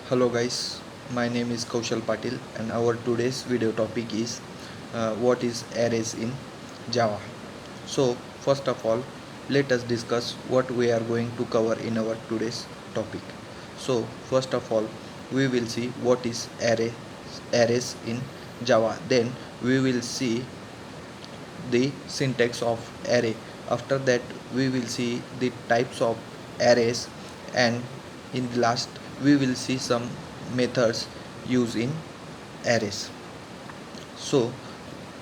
Hello guys, my name is Kaushal Patil and our today's video topic is what is arrays in Java. So first of all, let us discuss what we are going to cover in our today's topic. So first of all, we will see what is arrays in Java. Then we will see the syntax of array. After that we will see the types of arrays, and in the last we will see some methods used in arrays. So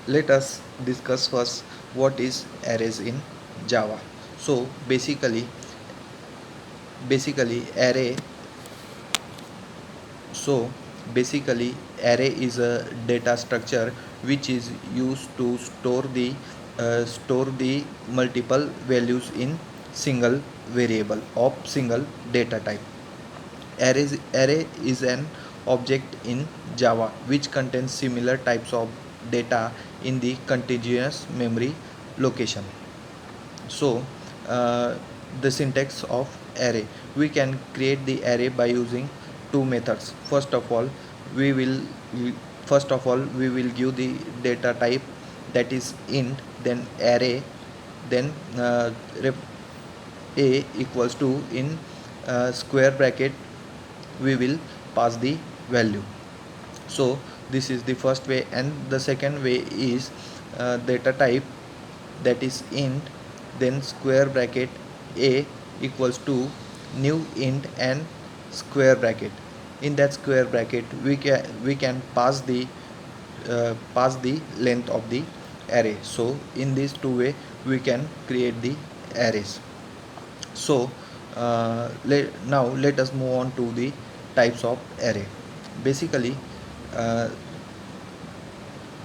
let us discuss first what is arrays in Java. So basically array so basically array is a data structure which is used to store the multiple values in single variable of single data type. Array is an object in Java which contains similar types of data in the contiguous memory location. So the syntax of array, we can create the array by using two methods. First of all we will give the data type, that is int, then array, then a equals to, in square bracket we will pass the value. So this is the first way, and the second way is data type, that is int, then square bracket a equals to new int and square bracket. In that square bracket we can pass the length of the array. So in these two way we can create the arrays. So now let us move on to the types of array. Basically uh,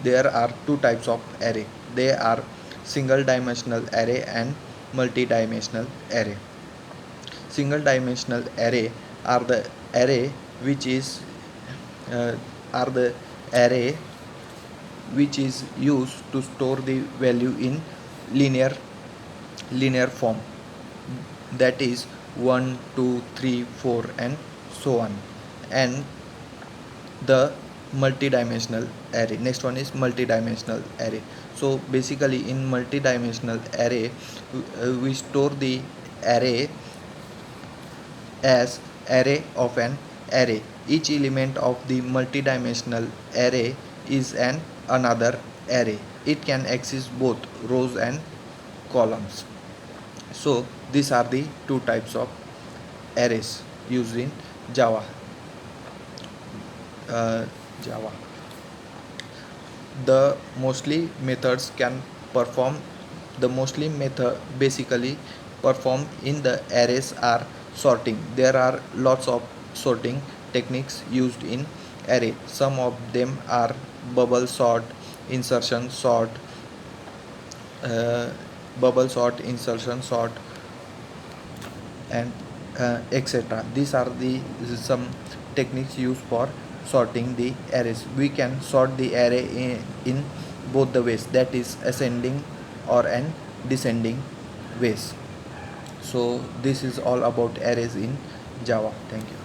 there are two types of array. They are single dimensional array and multi-dimensional array. Single dimensional array are the array which is uh, are the array which is used to store the value in linear form, that is 1 2 3 4 and so on. And the multi-dimensional array, next one is multi-dimensional array. So basically in multi-dimensional array we store the array as array of an array. Each element of the multi-dimensional array is an another array. It can exist both rows and columns. So these are the two types of arrays used in Java. uh, Java. The mostly methods can perform the mostly method basically perform in the arrays are sorting. There are lots of sorting techniques used in array. Some of them are bubble sort, insertion sort, uh, insertion sort, and etc. These are the some techniques used for sorting the arrays. We can sort the array in both the ways, that is ascending or an descending ways. So this is all about arrays in Java. Thank you.